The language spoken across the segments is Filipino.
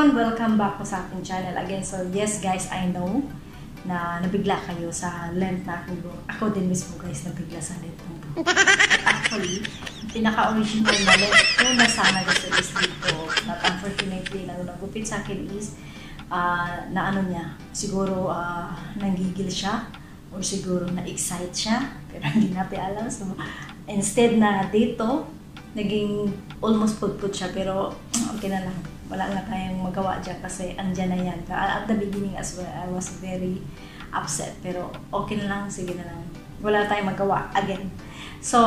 everyone! Welcome back po sa ating channel again. So yes guys, I know na nabigla kayo sa length na aking buhok. Ako din mismo guys, nabigla sa length ng buhok. Actually, pinaka-original na length ko na sana gusto is dito. But unfortunately, nagupit sa akin is na ano niya, siguro nanggigil siya or siguro na-excite siya. Pero hindi natin alam. So, instead na dito, naging almost put siya, pero okay na lang. Wala nga tayong magawa dyan kasi andyan na yan. At the beginning as well, I was very upset. Pero okay na lang, sige na lang. Wala tayong magawa again. So,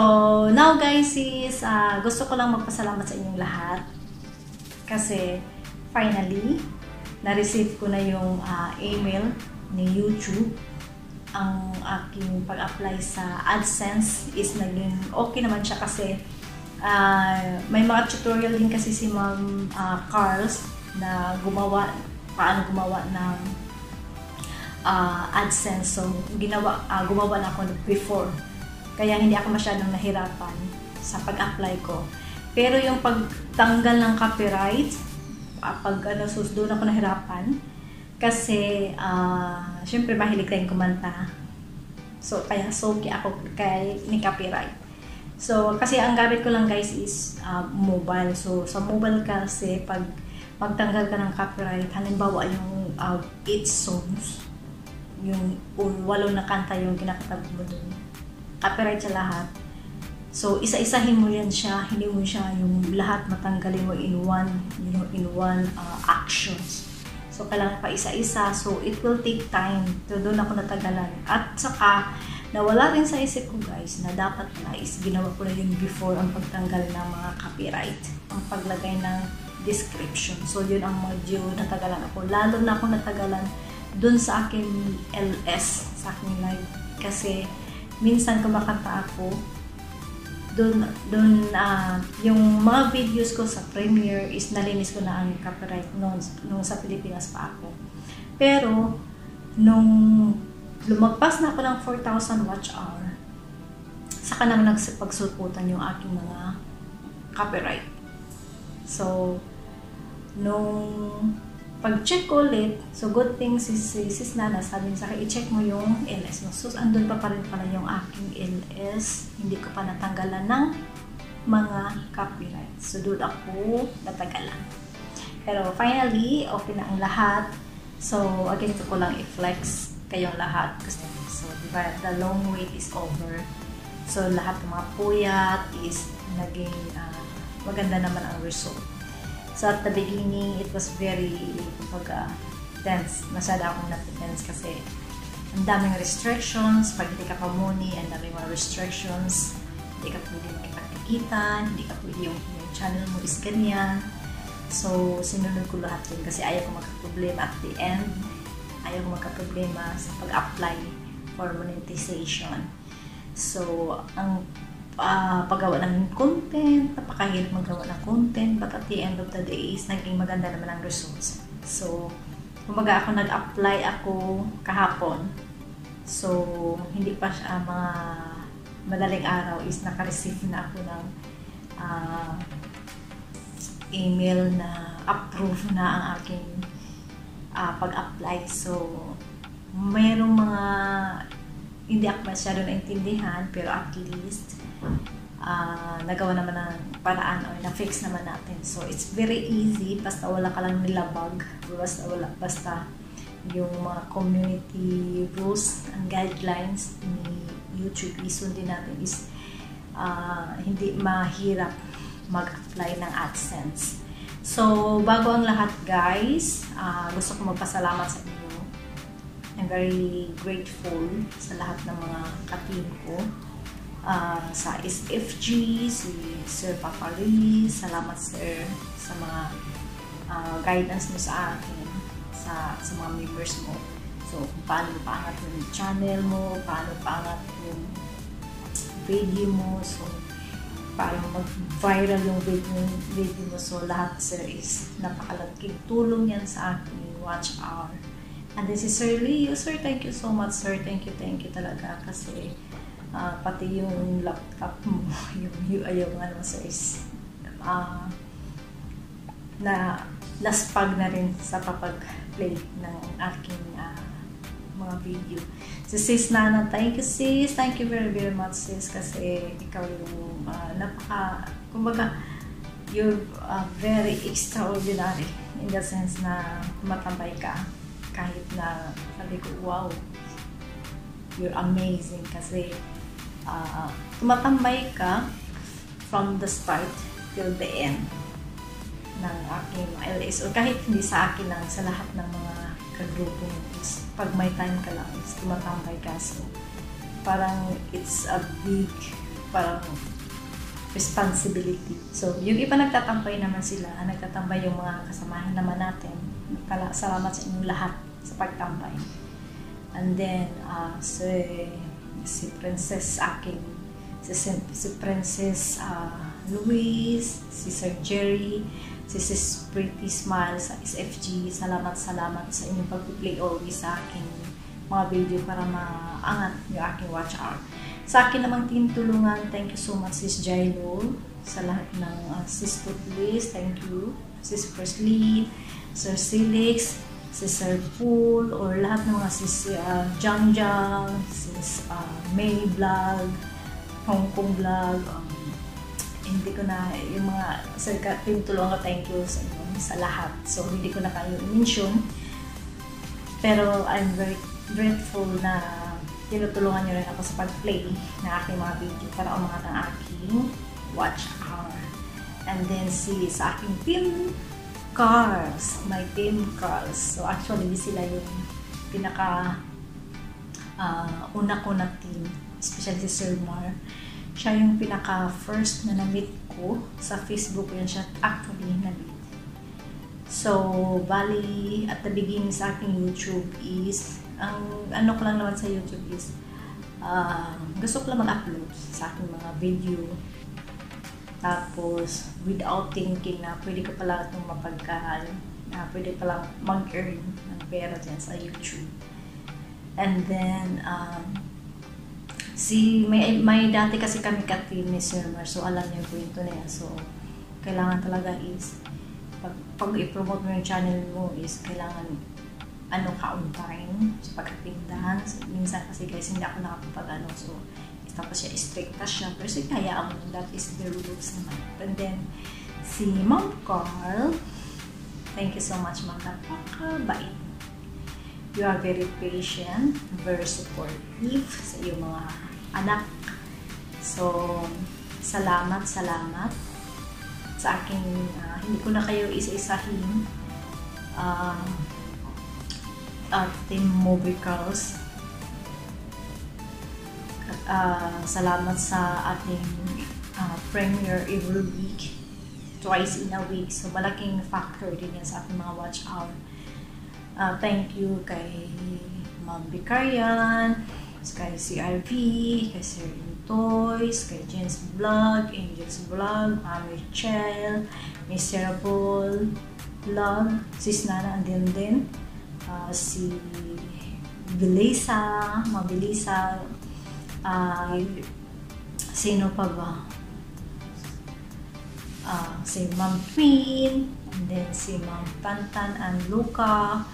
now guys is, gusto ko lang magpasalamat sa inyong lahat. Kasi, finally, na-receive ko na yung email ni YouTube. Ang aking pag-apply sa AdSense is naging okay naman siya kasi may mga tutorial din kasi si Ma'am Carls na paano gumawa ng AdSense. So, gumawa na ako before. Kaya hindi ako masyadong nahirapan sa pag-apply ko. Pero yung pagtanggal ng copyright, doon ako nahirapan. Kasi, syempre mahilig tayong kumanta. So, kaya soki ako ni copyright. So, kasi ang gamit ko lang guys is mobile. So, sa mobile kasi, pag magtanggal ka ng copyright, halimbawa yung 8 songs, yung 8 na kanta yung kinakatab mo dun. Copyright sa lahat. So, isa-isahin mo yan siya, hindi mo siya yung lahat matanggalin mo in one actions. So, kailangan pa isa-isa. So, it will take time. So, doon ako natagalan. At saka, nawala rin sa isip ko guys na dapat na is ginawa ko na yun before ang pagtanggal ng mga copyright, ang paglagay ng description. So yun ang medyo natagalan ako. Lalo na ako natagalan dun sa aking LS, sa aking live. Kasi minsan kumakanta ako, dun yung mga videos ko sa Premiere is nalinis ko na ang copyright nung sa Pilipinas pa ako. Pero nung lumagpas na ako ng 4,000 watch hour, saka naman nagsipagsulputan yung aking mga copyright. So, nung pag-check ko ulit, so good thing si Sis Nana, sabi niya sa akin, i-check mo yung LS mo. So, andun pa rin pala yung aking LS. Hindi ko pa natanggalan ng mga copyright. So, doon ako natagalan. Pero finally, okay na ang lahat. So, again, ito ko lang i-flex kayong lahat. So, diba, the long wait is over. So, lahat ng mga puyat is naging maganda naman ang result. So, at the beginning, it was very tense. Masyado akong na-tense kasi ang daming restrictions. Pag hindi ka pamuni, ang daming mga restrictions. Hindi ka pwede makipagkikitan, hindi ka pwede yung channel mo is ganyan. So, sinunod ko lahat yun kasi ayaw ko magka-problema at the end. Ayaw ko magka-problema sa pag-apply for monetization. So, ang paggawa ng content, napakahirap magawa ng content, but at the end of the day is naging maganda naman ang results. So, kumaga ako nag-apply ako kahapon. So, hindi pa siya mga madaling araw is naka-receive na ako ng email na approve na ang aking pag-apply. So, mayroong mga hindi ako masyado naintindihan, pero at least nagawa naman ng paraan o na-fix naman natin. So, it's very easy. Basta wala ka lang nilabag. Basta yung mga community rules and guidelines ni YouTube isundin natin is hindi mahirap mag-apply ng AdSense. So, bago ang lahat guys, gusto ko magpasalamat sa inyo. I'm very grateful sa lahat ng mga ka-team ko. Sa SFG, si Sir Papa Lee, salamat sir sa mga guidance mo sa akin, sa mga members mo. So, kung paano paangat yung channel mo, paano paangat yung video mo, so paano mag-viral yung video mo. So, lahat sir is napakalaking tulong yan sa akin, watch hour. And this is Sir Leo. Sir, thank you so much sir. Thank you talaga kasi pati yung laptop mo, yung ano sir is na laspag na rin sa papag-play ng aking mga video. Si Sis Nana, thank you sis, thank you very very much sis, kasi ikaw yung kumbaga, you're very extraordinary in the sense na tumatambay ka kahit na sabi ko, wow, you're amazing kasi tumatambay ka from the start till the end ng aking LS, o kahit hindi sa akin lang, sa lahat ng mga kagrupo mo, pag may time ka lang, tumatambay ka. So, parang it's a big, parang responsibility. So, yung iba nagtatambay naman sila, nagtatambay yung mga kasamahan naman natin. Salamat sa inyong lahat sa pagtambay. And then, si Princess aking, si Princess Louise, si Sir Jerry, si Sis Pretty Smile sa SFG, salamat sa inyong pag-play always sa aking mga video para maangat yung aking watch hour. Sa akin namang team tulungan, thank you so much Sis Jailo, sa lahat ng Sis Putlis, thank you, Sis Presley, Sir Silix, si Sir Pool, or lahat ng mga Sis Jangjang, Sis May Vlog, Hong Kong Vlog, hindi ko na yung mga team tulungan ko, thank you sa inyo, sa lahat. So, hindi ko na kayo mention. Pero, I'm very grateful na tinutulungan nyo rin ako sa pag-play na aking mga video para umangat ang aking watch hour. And then, sa aking team Carls, my team Carls. So, actually, sila yung pinaka una ko na team, especially si Sir Mar. Siya yung pinaka-first na na-meet ko. Sa Facebook yan siya actually na-meet. So, bali, at the beginning sa aking YouTube is, ang ano ko lang naman sa YouTube is, gusto ko lang mag-upload sa aking mga video. Tapos, without thinking na pwede ko pala itong mapagkahal, na pwede pala mag-earn ng pera dyan sa YouTube. And then, may dati kasi kami ka-team ni Sir Mar, so alam niyo yung kwento na yan. So, kailangan talaga is, pag i-promote mo yung channel mo is, kailangan ka on time sa pagkatindahan. So, minsan kasi guys, hindi ako nakapag-ano. So, tapos siya, strict siya. Pero sige, hayaan mo, that is the rules naman. And then, si Ma'am Carl, thank you so much, Ma'am. Napakabait. You are very patient, very supportive sa iyong mga anak. So, salamat sa aking, hindi ko na kayo isa-isahin. Team Movie Carls. Salamat sa ating premiere every week, twice in a week. So, malaking factor din yan sa ating mga watch hour. Thank you kay Ma'am Vicarian, kay CRV, kay Sir Toys, kay Jen's Vlog, Angel's Vlog, Mami Chel, Miserable Vlog, Sis Nana, andin din, si Belisa, Ma'am Belisa, sino pa ba? Si Ma'am Queen, and then si Ma'am Tantan and Luca.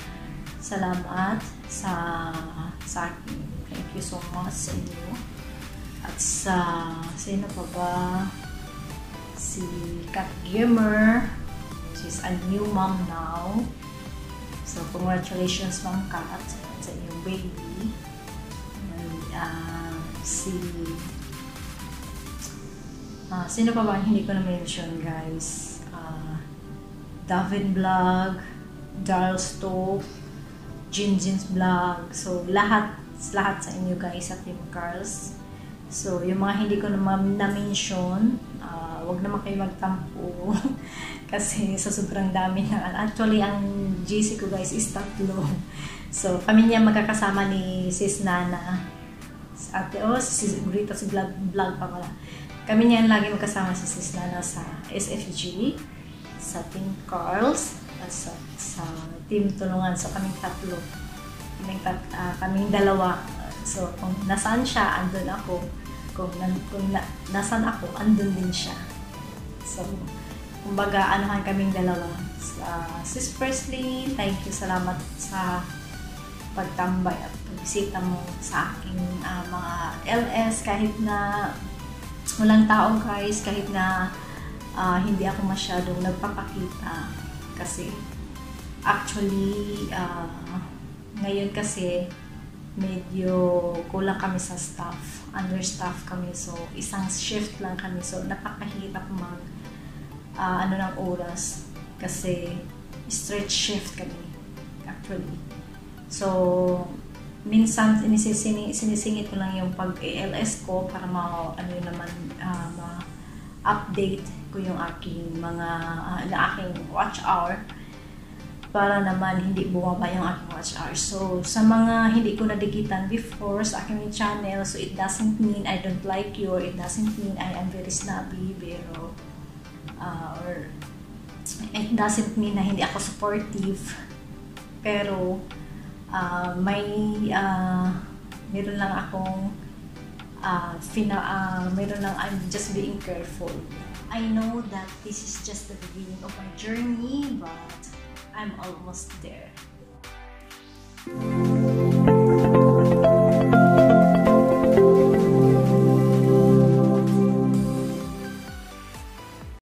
Salamat sa akin. Thank you so much sa inyo. At sino pa ba? Si Kat Gamer. She's a new mom now. So, congratulations Ma'am Kat sa iyong baby. And sino pa ba hindi ko na-mention guys? Davin Vlog, Darl Stove, Jinjin's Vlog. So, lahat sa inyo guys sa Team Carls. So, yung mga hindi ko na-mention, wag naman kayo magtampo. Kasi sa sobrang dami na. Actually, ang GC ko guys is 3. So, kami niya magkakasama ni Sis Nana. Ate, si Rita, si vlog pa pala. Kami niyan lagi magkasama si Sis Nana sa SFG, sa Team Carls, at sa Team Tulungan. So, kaming 3. Kaming 2. So, kung nasaan siya, andun ako. Kung nasaan ako, andun din siya. So, kumbaga anuhan kaming dalawa. Sis Presley, thank you, salamat sa pagtambay at pagbisita mo sa aking mga LS kahit na walang tao guys, kahit na hindi ako masyadong nagpapakita kasi actually ngayon kasi medyo kulang kami sa staff, understaff kami, so isang shift lang kami, so napakahirap mag ng oras kasi straight shift kami actually. So, minsan sinisingit ko lang yung pag-ALS ko para ma-update ko yung aking aking watch hour para naman hindi bumaba yung aking watch hour. So, sa mga hindi ko nadikitan before sa aking channel, so it doesn't mean I don't like you, or it doesn't mean I am very snobby, pero or it doesn't mean na hindi ako supportive, pero meron lang akong meron lang, I'm just being careful. I know that this is just the beginning of my journey, but I'm almost there.